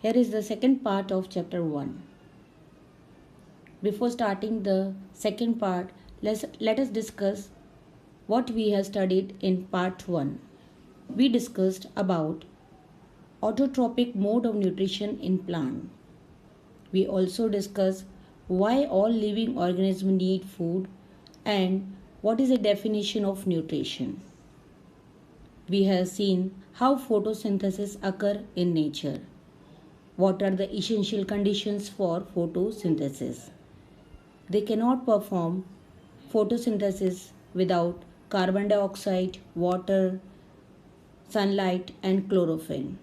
Here is the second part of chapter 1. Before starting the second part, let us discuss what we have studied in part 1. We discussed about autotrophic mode of nutrition in plant. We also discussed why all living organisms need food and what is the definition of nutrition. We have seen how photosynthesis occurs in nature. What are the essential conditions for photosynthesis? They cannot perform photosynthesis without carbon dioxide, water, sunlight, and chlorophyll.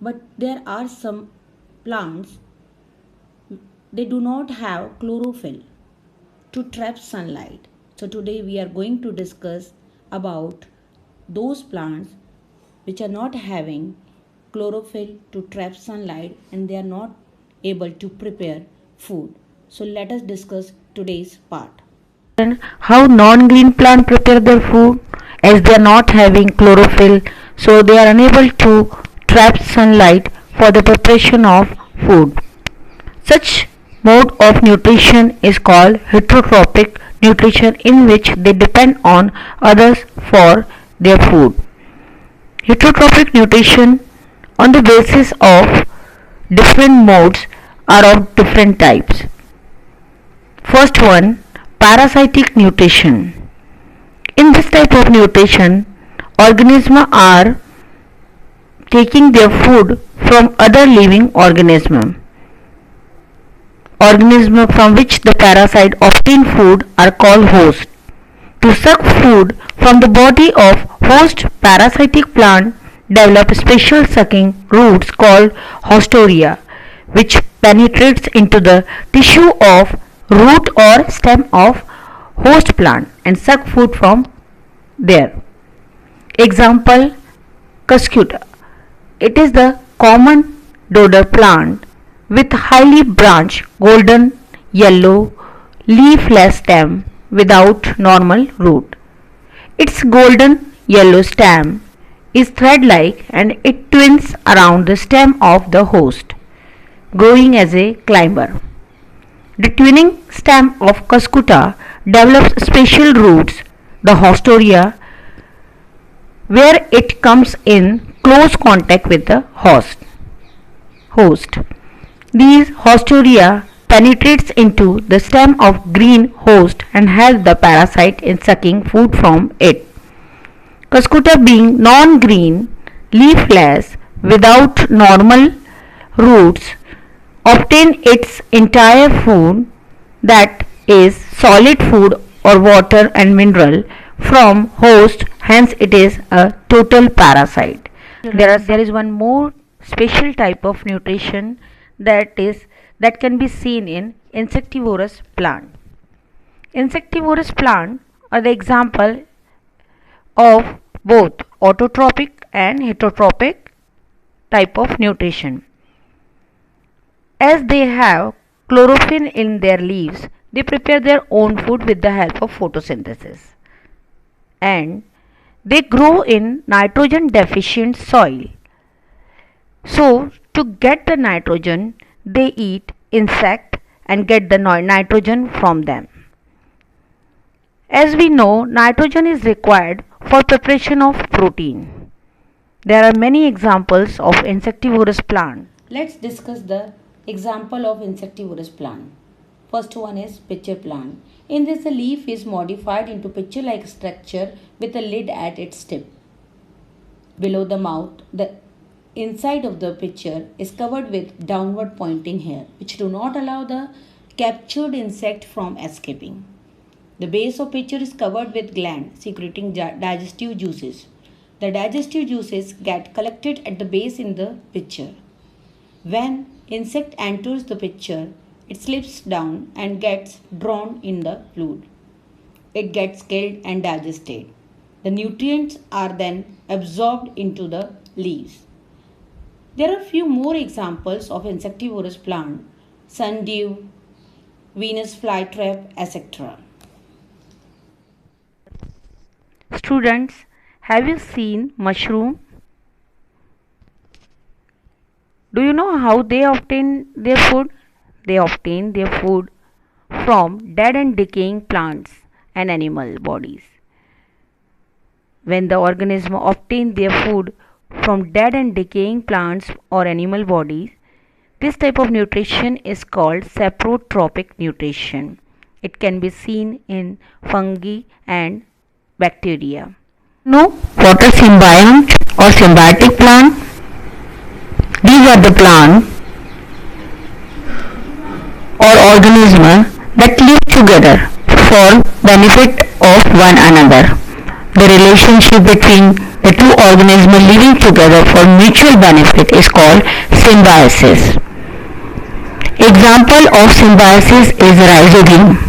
But there are some plants, they do not have chlorophyll to trap sunlight. So today we are going to discuss about those plants which are not having chlorophyll to trap sunlight and they are not able to prepare food. So let us discuss today's part. How non-green plants prepare their food as they are not having chlorophyll, so they are unable to trap sunlight for the preparation of food. Such mode of nutrition is called heterotrophic nutrition, in which they depend on others for their food. Heterotrophic nutrition on the basis of different modes are of different types. First one, parasitic nutrition. In this type of nutrition, organisms are taking their food from other living organisms. Organisms from which the parasite obtain food are called host. To suck food from the body of host, parasitic plant develop special sucking roots called hostoria, which penetrates into the tissue of root or stem of host plant and suck food from there. Example, Cuscuta. It is the common dodder plant with highly branched golden yellow leafless stem without normal root. Its golden yellow stem is thread-like and it twines around the stem of the host, growing as a climber. The twining stem of Cuscuta develops special roots, the hostoria, where it comes in close contact with the host. These hostoria penetrates into the stem of green host and help the parasite in sucking food from it. Cuscuta being non-green, leafless, without normal roots, obtain its entire food, that is solid food or water and mineral, from host, hence it is a total parasite. There is one more special type of nutrition that can be seen in insectivorous plant. Insectivorous plant are the example of both autotrophic and heterotrophic type of nutrition. As they have chlorophyll in their leaves, they prepare their own food with the help of photosynthesis. And they grow in nitrogen deficient soil. So to get the nitrogen, they eat insect and get the nitrogen from them. As we know, nitrogen is required for preparation of protein. There are many examples of insectivorous plant. Let's discuss the example of insectivorous plant. First one is pitcher plant. In this, the leaf is modified into pitcher-like structure with a lid at its tip. Below the mouth, the inside of the pitcher is covered with downward pointing hair, which do not allow the captured insect from escaping. The base of pitcher is covered with gland secreting digestive juices. The digestive juices get collected at the base in the pitcher. When insect enters the pitcher, it slips down and gets drawn in the fluid. It gets killed and digested. The nutrients are then absorbed into the leaves. There are few more examples of insectivorous plant: sundew, Venus flytrap, etc. Students, have you seen mushroom? Do you know how they obtain their food? They obtain their food from dead and decaying plants and animal bodies. When the organism obtain their food from dead and decaying plants or animal bodies, this type of nutrition is called saprotrophic nutrition. It can be seen in fungi and bacteria. No, what are symbiont or symbiotic plant? These are the plant or organisms that live together for benefit of one another. The relationship between the two organisms living together for mutual benefit is called symbiosis. Example of symbiosis is rhizobium,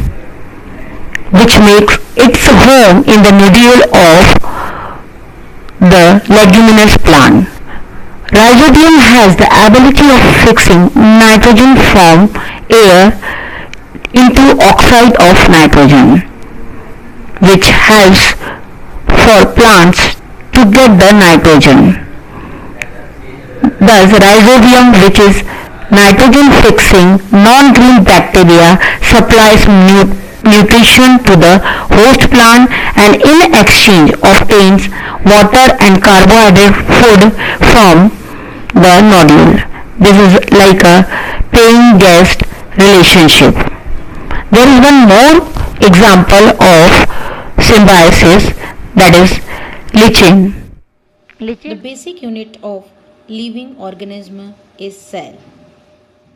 which makes its home in the nodule of the leguminous plant. Rhizobium has the ability of fixing nitrogen from air into oxide of nitrogen, which helps for plants to get the nitrogen. Thus, rhizobium, which is nitrogen fixing non-green bacteria, supplies nutrition to the host plant and in exchange obtains water and carbohydrate food from the nodule. This is like a paying guest relationship. There is one more example of symbiosis, that is lichen. The basic unit of living organism is cell.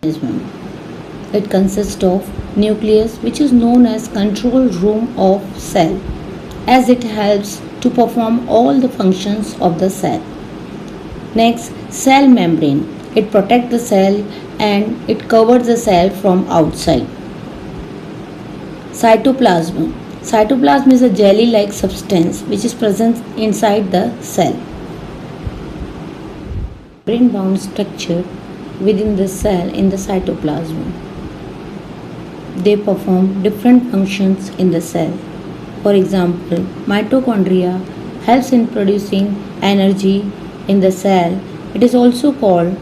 It consists of nucleus, which is known as control room of cell, as it helps to perform all the functions of the cell. Next, cell membrane. It protects the cell and it covers the cell from outside. Cytoplasm. Cytoplasm is a jelly-like substance which is present inside the cell. Membrane-bound structure within the cell in the cytoplasm. They perform different functions in the cell. For example, mitochondria helps in producing energy in the cell. It is also called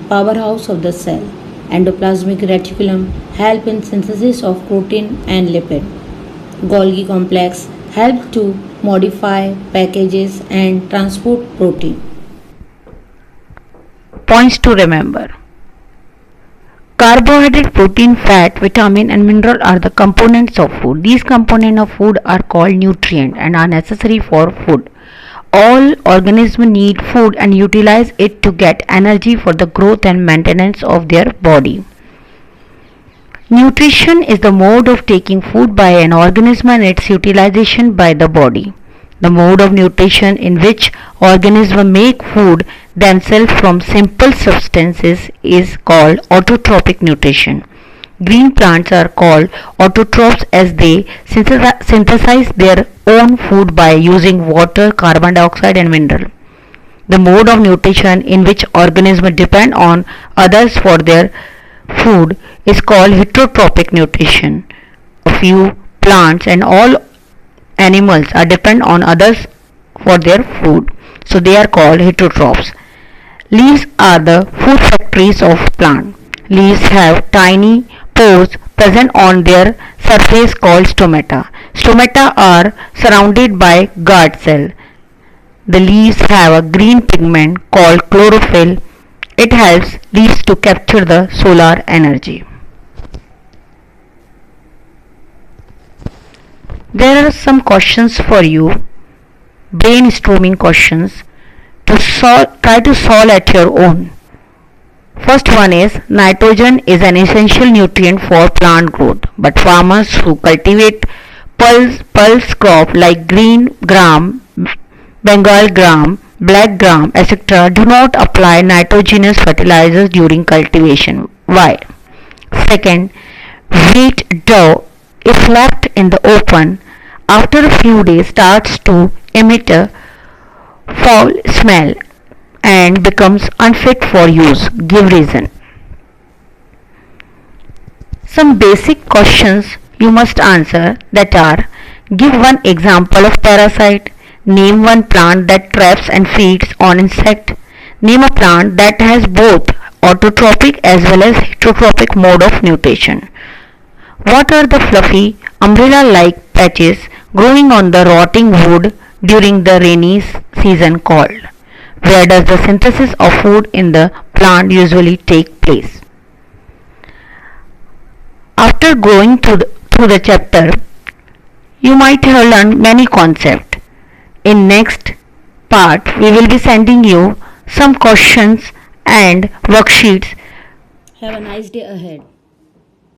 powerhouse of the cell. Endoplasmic reticulum help in synthesis of protein and lipid. Golgi complex help to modify packages and transport protein. Points to remember. Carbohydrate, protein, fat, vitamin and mineral are the components of food. These components of food are called nutrients and are necessary for food. All organisms need food and utilize it to get energy for the growth and maintenance of their body. Nutrition is the mode of taking food by an organism and its utilization by the body. The mode of nutrition in which organisms make food themselves from simple substances is called autotrophic nutrition. Green plants are called autotrophs as they synthesize their own food by using water, carbon dioxide and mineral. The mode of nutrition in which organisms depend on others for their food is called heterotrophic nutrition. A few plants and all animals are depend on others for their food, so they are called heterotrophs. Leaves are the food factories of plant. Leaves have tiny pores present on their surface called stomata. Stomata are surrounded by guard cell. The leaves have a green pigment called chlorophyll. It helps leaves to capture the solar energy. There are some questions for you, brainstorming questions to try to solve at your own. First one is nitrogen is an essential nutrient for plant growth, but farmers who cultivate pulse crop like green gram, Bengal gram, black gram, etc. do not apply nitrogenous fertilizers during cultivation. Why? Second, wheat dough, if left in the open, after a few days starts to emit a foul smell and becomes unfit for use. Give reason. Some basic questions you must answer that are: give one example of parasite, name one plant that traps and feeds on insect, name a plant that has both autotrophic as well as heterotrophic mode of nutrition. What are the fluffy umbrella-like patches growing on the rotting wood during the rainy season called? Where does the synthesis of food in the plant usually take place? After going through the chapter, you might have learned many concepts. In next part, we will be sending you some questions and worksheets. Have a nice day ahead.